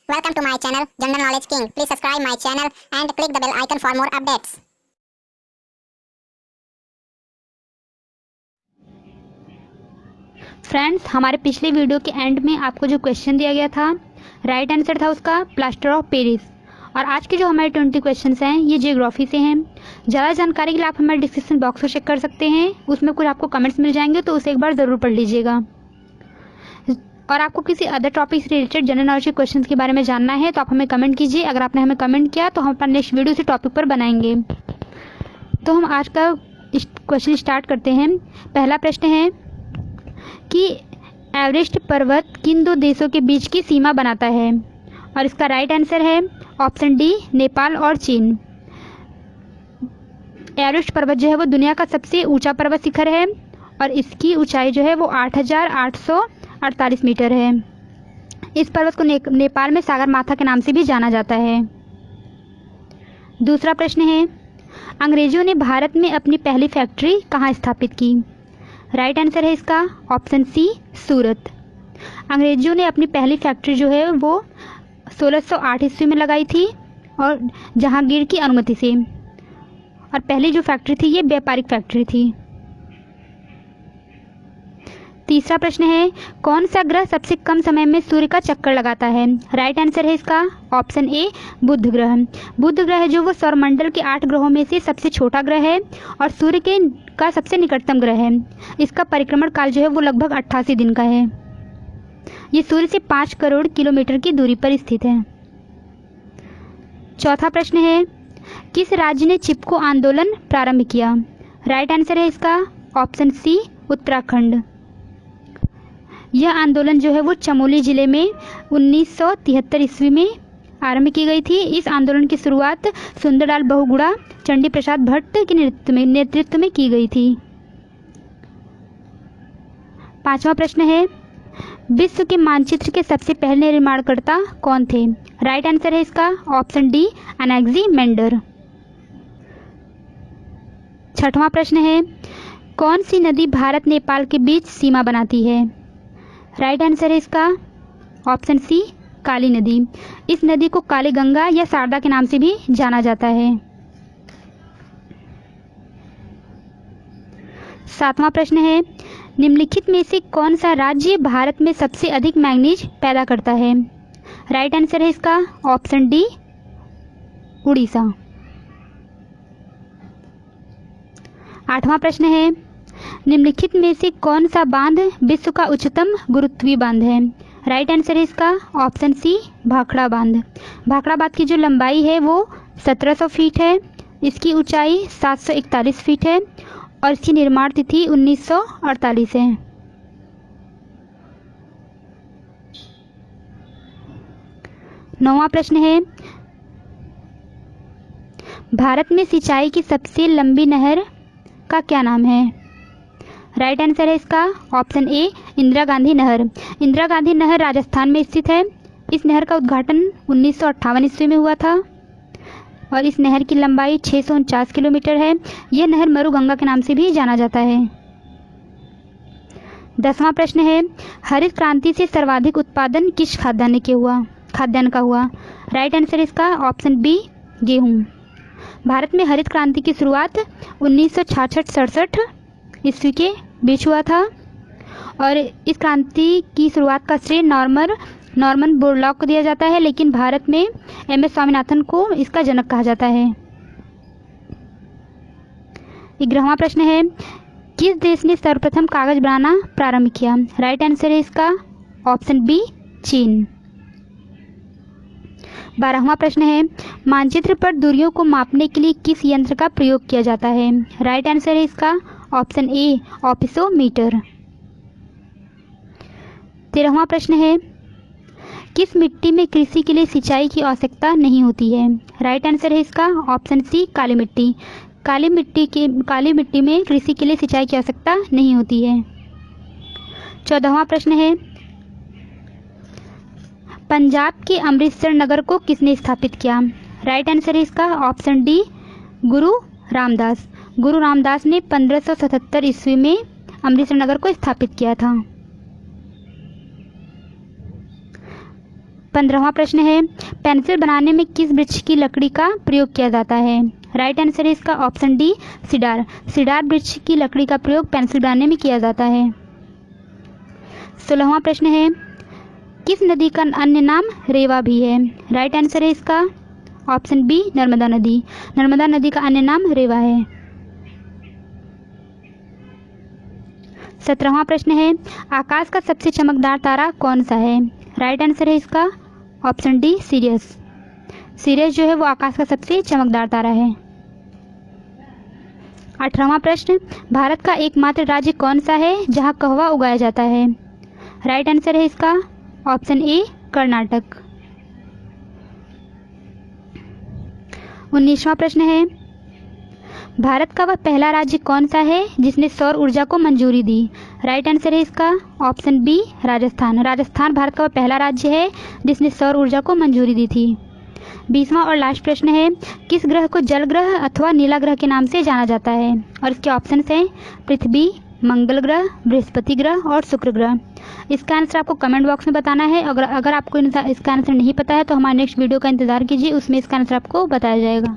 Welcome to my channel, General Knowledge King. Please subscribe my channel and click the bell icon for more updates. Friends, हमारे पिछले video के and में आपको जो question दिया गया था, राइट आंसर था उसका प्लास्टर ऑफ पेरिस। और आज के जो हमारे 20 क्वेश्चंस हैं ये जियोग्राफी से हैं। ज़्यादा जानकारी के लिए आप हमारे डिस्क्रिप्शन बॉक्स को चेक कर सकते हैं, उसमें कुछ आपको कमेंट्स मिल जाएंगे, तो उसे एक बार ज़रूर पढ़ लीजिएगा। और आपको किसी अदर टॉपिक से रिलेटेड जनरल नॉलेज के क्वेश्चन के बारे में जानना है तो आप हमें कमेंट कीजिए। अगर आपने हमें कमेंट किया तो हम अपना नेक्स्ट वीडियो उसी टॉपिक पर बनाएंगे। तो हम आज का क्वेश्चन स्टार्ट करते हैं। पहला प्रश्न है कि एवरेस्ट पर्वत किन दो देशों के बीच की सीमा बनाता है? और इसका राइट आंसर है ऑप्शन डी, नेपाल और चीन। एवरेस्ट पर्वत जो है वो दुनिया का सबसे ऊंचा पर्वत शिखर है और इसकी ऊंचाई जो है वो 8,848 मीटर है। इस पर्वत को नेपाल में सागर माथा के नाम से भी जाना जाता है। दूसरा प्रश्न है, अंग्रेजों ने भारत में अपनी पहली फैक्ट्री कहाँ स्थापित की? राइट आंसर है इसका ऑप्शन सी, सूरत। अंग्रेजों ने अपनी पहली फैक्ट्री जो है वो 1608 ईस्वी में लगाई थी और जहांगीर की अनुमति से। और पहली जो फैक्ट्री थी ये व्यापारिक फैक्ट्री थी। तीसरा प्रश्न है, कौन सा ग्रह सबसे कम समय में सूर्य का चक्कर लगाता है? राइट आंसर है इसका ऑप्शन ए, बुध ग्रह। बुध ग्रह जो वो सौरमंडल के 8 ग्रहों में से सबसे छोटा ग्रह है और सूर्य का सबसे निकटतम ग्रह है। इसका परिक्रमण काल जो है वो लगभग 88 दिन का है। ये सूर्य से 5 करोड़ किलोमीटर की दूरी पर स्थित है। चौथा प्रश्न है, किस राज्य ने चिपको आंदोलन प्रारंभ किया? राइट आंसर है इसका ऑप्शन सी, उत्तराखंड। यह आंदोलन जो है वो चमोली जिले में 1973 ईस्वी में आरंभ की गई थी। इस आंदोलन की शुरुआत सुंदरलाल बहुगुणा चंडी प्रसाद भट्ट के नेतृत्व में की गई थी। पांचवा प्रश्न है, विश्व के मानचित्र के सबसे पहले निर्माणकर्ता कौन थे? राइट आंसर है इसका ऑप्शन डी, अनाक्सिमेंडर। छठवां प्रश्न है, कौन सी नदी भारत नेपाल के बीच सीमा बनाती है? राइट आंसर है इसका ऑप्शन सी, काली नदी। इस नदी को काली गंगा या शारदा के नाम से भी जाना जाता है। सातवां प्रश्न है, निम्नलिखित में से कौन सा राज्य भारत में सबसे अधिक मैंगनीज पैदा करता है? राइट आंसर है इसका ऑप्शन डी, उड़ीसा। आठवां प्रश्न है, निम्नलिखित में से कौन सा बांध विश्व का उच्चतम गुरुत्वीय बांध है? राइट आंसर है इसका ऑप्शन सी, भाखड़ा बांध। भाखड़ा बांध की जो लंबाई है वो 1700 फीट है, इसकी ऊंचाई 741 फीट है और इसकी निर्माण तिथि 1948 है। नौवां प्रश्न है, भारत में सिंचाई की सबसे लंबी नहर का क्या नाम है? राइट आंसर है इसका ऑप्शन ए, इंदिरा गांधी नहर। इंदिरा गांधी नहर राजस्थान में स्थित है। इस नहर का उद्घाटन 1958 ईस्वी में हुआ था और इस नहर की लंबाई 649 किलोमीटर है। यह नहर मरुगंगा के नाम से भी जाना जाता है। 10वां प्रश्न है, हरित क्रांति से सर्वाधिक उत्पादन किस खाद्यान्न का हुआ? राइट आंसर इसका ऑप्शन बी, गेहूं। भारत में हरित क्रांति की शुरुआत 1966-67 ईस्वी के बीच हुआ था और इस क्रांति की शुरुआत का श्रेय नॉर्मन बोरलॉग को दिया जाता है, लेकिन भारत में एम.एस. स्वामीनाथन को इसका जनक कहा जाता है। 11वां प्रश्न है, किस देश ने सर्वप्रथम कागज बनाना प्रारंभ किया? राइट आंसर है इसका ऑप्शन बी, चीन। 12वां प्रश्न है, मानचित्र पर दूरियों को मापने के लिए किस यंत्र का प्रयोग किया जाता है? राइट आंसर है इसका ऑप्शन ए, ऑप्सोमीटर। 13वां प्रश्न है, किस मिट्टी में कृषि के लिए सिंचाई की आवश्यकता नहीं होती है? राइट आंसर है इसका ऑप्शन सी, काली मिट्टी। काली मिट्टी में कृषि के लिए सिंचाई की आवश्यकता नहीं होती है। 14वां प्रश्न है, पंजाब के अमृतसर नगर को किसने स्थापित किया? राइट आंसर है इसका ऑप्शन डी, गुरु रामदास। गुरु रामदास ने 1577 ईस्वी में अमृतसर नगर को स्थापित किया था। 15वां प्रश्न है, पेंसिल बनाने में किस वृक्ष की लकड़ी का प्रयोग किया जाता है? राइट आंसर है इसका ऑप्शन डी, सिडार। सिडार वृक्ष की लकड़ी का प्रयोग पेंसिल बनाने में किया जाता है। 16वां प्रश्न है, किस नदी का अन्य नाम रेवा भी है? राइट आंसर है इसका ऑप्शन बी, नर्मदा नदी। नर्मदा नदी का अन्य नाम रेवा है। 17वां प्रश्न है, आकाश का सबसे चमकदार तारा कौन सा है? राइट आंसर है इसका ऑप्शन डी, सीरियस। सीरियस जो है वो आकाश का सबसे चमकदार तारा है। 18वां प्रश्न, भारत का एकमात्र राज्य कौन सा है जहां कहवा उगाया जाता है? राइट आंसर है इसका ऑप्शन ए, कर्नाटक। 19वां प्रश्न है, भारत का वह पहला राज्य कौन सा है जिसने सौर ऊर्जा को मंजूरी दी? राइट आंसर है इसका ऑप्शन बी, राजस्थान। राजस्थान भारत का वह पहला राज्य है जिसने सौर ऊर्जा को मंजूरी दी थी। 20वां और लास्ट प्रश्न है, किस ग्रह को जल ग्रह अथवा नीला ग्रह के नाम से जाना जाता है? और इसके ऑप्शंस हैं पृथ्वी, मंगल ग्रह, बृहस्पति ग्रह और शुक्र ग्रह। इसका आंसर आपको कमेंट बॉक्स में बताना है। अगर आपको इसका आंसर नहीं पता है तो हमारे नेक्स्ट वीडियो का इंतजार कीजिए, उसमें इसका आंसर आपको बताया जाएगा।